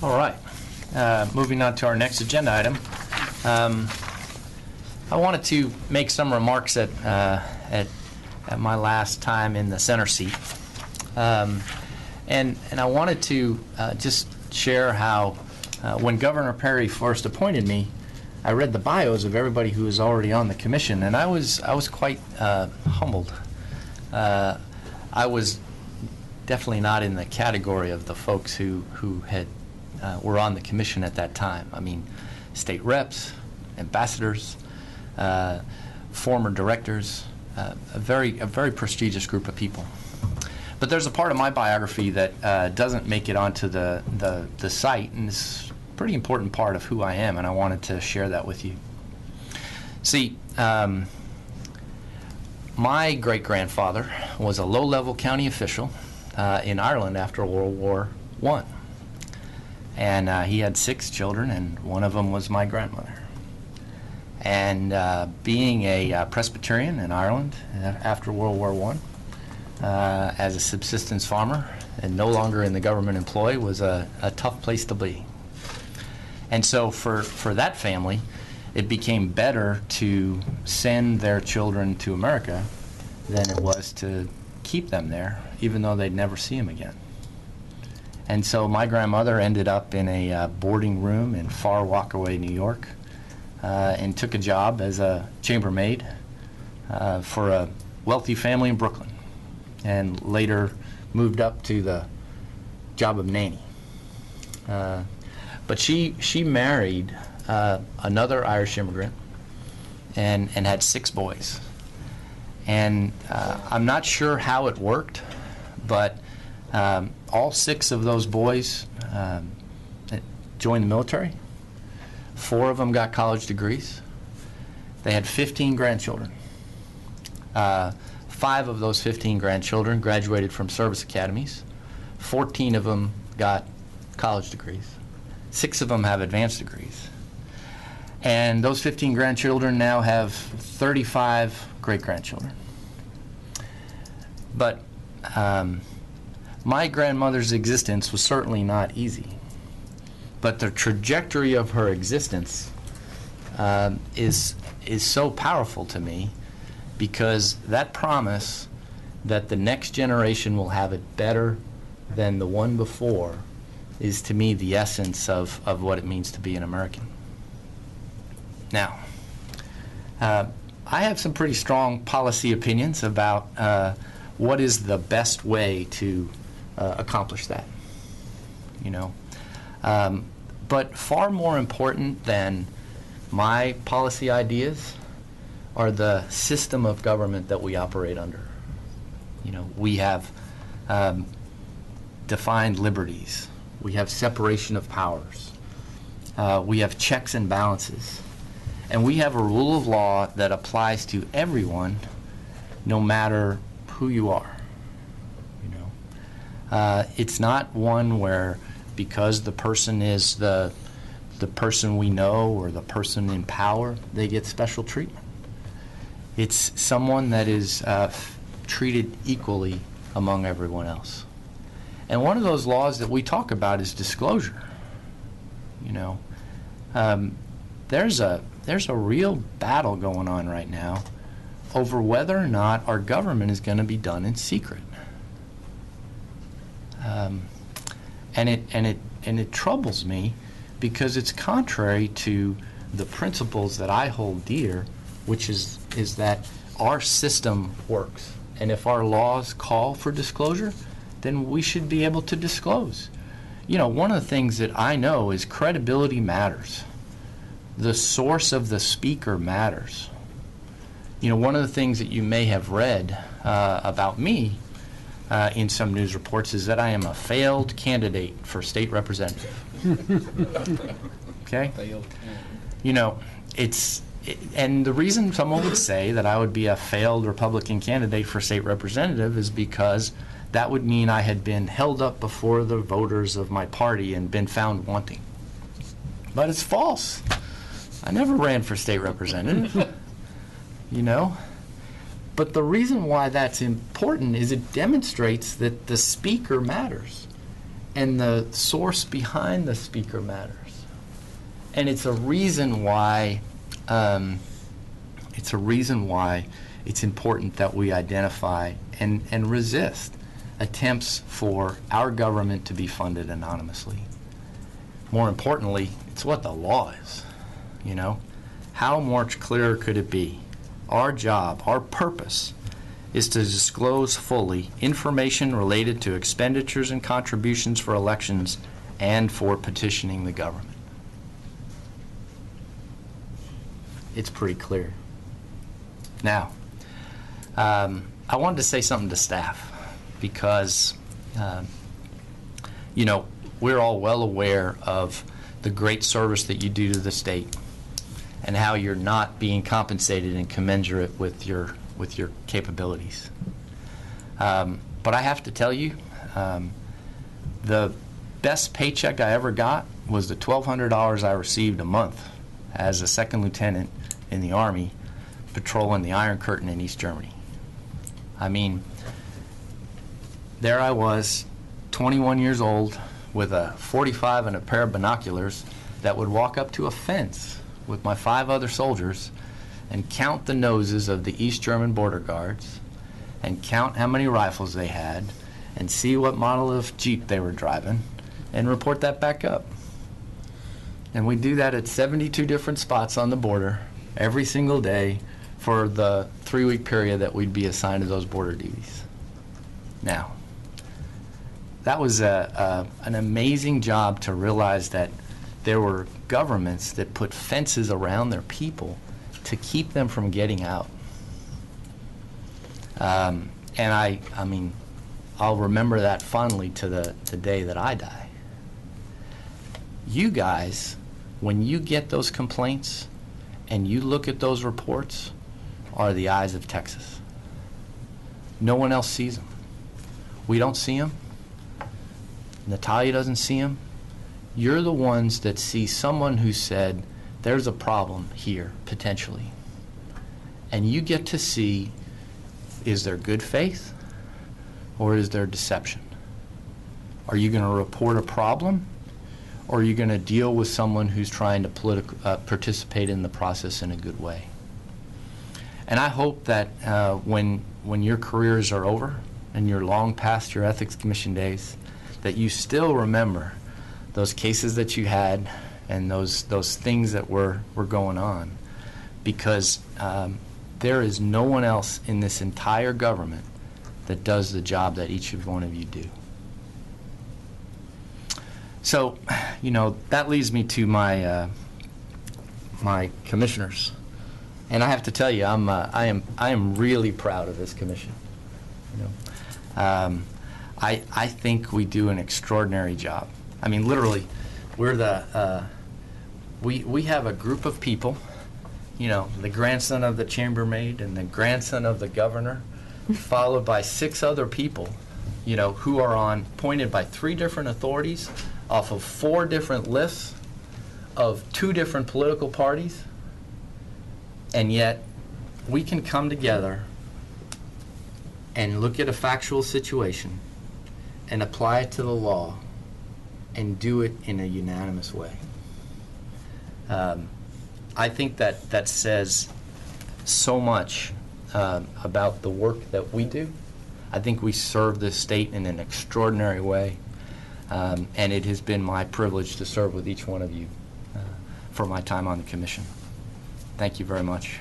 All right. Moving on to our next agenda item. I wanted to make some remarks at my last time in the center seat. And I wanted to just share how when Governor Perry first appointed me, I read the bios of everybody who was already on the commission, and I was quite humbled. I was definitely not in the category of the folks who had were on the commission at that time. I mean, state reps, ambassadors, former directors, a very prestigious group of people. But there's a part of my biography that doesn't make it onto the site, and it's a pretty important part of who I am, and I wanted to share that with you. See, my great-grandfather was a low-level county official in Ireland after World War I. And he had 6 children, and one of them was my grandmother. And being a Presbyterian in Ireland after World War I, as a subsistence farmer and no longer in the government employ, was a tough place to be. And so for that family, it became better to send their children to America than it was to keep them there, even though they'd never see them again. And so my grandmother ended up in a boarding room in Far Rockaway, New York, and took a job as a chambermaid for a wealthy family in Brooklyn, and later moved up to the job of nanny. But she married another Irish immigrant and had 6 boys. And I'm not sure how it worked, but all 6 of those boys joined the military. 4 of them got college degrees. They had 15 grandchildren. 5 of those 15 grandchildren graduated from service academies. 14 of them got college degrees. 6 of them have advanced degrees. And those 15 grandchildren now have 35 great-grandchildren. But my grandmother's existence was certainly not easy. But the trajectory of her existence is so powerful to me, because that promise that the next generation will have it better than the one before is, to me, the essence of what it means to be an American. Now, I have some pretty strong policy opinions about what is the best way to accomplish that, you know. But far more important than my policy ideas are the system of government that we operate under. You know, we have defined liberties. We have separation of powers. We have checks and balances. And we have a rule of law that applies to everyone, no matter who you are. You know, it's not one where, because the person is the person we know or the person in power, they get special treatment. It's someone that is treated equally among everyone else. And one of those laws that we talk about is disclosure. You know, there's a real battle going on right now over whether or not our government is going to be done in secret. And it troubles me, because it's contrary to the principles that I hold dear, which is that our system works. And if our laws call for disclosure, then we should be able to disclose. You know, one of the things that I know is credibility matters. The source of the speaker matters. You know, one of the things that you may have read about me in some news reports is that I am a failed candidate for state representative. Okay? Failed. You know, and the reason someone would say that I would be a failed Republican candidate for state representative is because that would mean I had been held up before the voters of my party and been found wanting. But it's false. I never ran for state representative. You know? But the reason why that's important is it demonstrates that the speaker matters. and the source behind the speaker matters. And it's a reason why it's important that we identify and resist attempts for our government to be funded anonymously. More importantly, it's what the law is, you know? How much clearer could it be? Our job, our purpose, is to disclose fully information related to expenditures and contributions for elections and for petitioning the government. It's pretty clear. Now, I wanted to say something to staff because, you know, we're all well aware of the great service that you do to the state and how you're not being compensated and commensurate with your capabilities. But I have to tell you, the best paycheck I ever got was the $1,200 I received a month as a second lieutenant in the Army patrolling the Iron Curtain in East Germany. I mean, there I was, 21 years old, with a .45 and a pair of binoculars that would walk up to a fence with my 5 other soldiers and count the noses of the East German border guards and count how many rifles they had and see what model of Jeep they were driving and report that back up. And we do that at 72 different spots on the border every single day for the 3-week period that we'd be assigned to those border duties. Now, that was an amazing job to realize that there were governments that put fences around their people to keep them from getting out. And I mean, I'll remember that fondly to the day that I die. You guys, when you get those complaints and you look at those reports, are the eyes of Texas. No one else sees them. We don't see them. Natalia doesn't see them. You're the ones that see someone who said, there's a problem here, potentially. And you get to see, is there good faith or is there deception? Are you going to report a problem, or are you going to deal with someone who's trying to participate in the process in a good way? And I hope that when your careers are over and you're long past your Ethics Commission days, that you still remember those cases that you had and those things that were going on, because there is no one else in this entire government that does the job that each one of you do. So, you know, that leads me to my my commissioners, and I have to tell you, I am really proud of this commission. You know, I think we do an extraordinary job. I mean, literally, we're the we have a group of people, you know, the grandson of the chambermaid and the grandson of the governor, followed by 6 other people, you know, who are appointed by 3 different authorities off of 4 different lists of 2 different political parties, and yet we can come together and look at a factual situation and apply it to the law and do it in a unanimous way. I think that says so much about the work that we do. I think we serve this state in an extraordinary way, and it has been my privilege to serve with each one of you for my time on the commission. Thank you very much.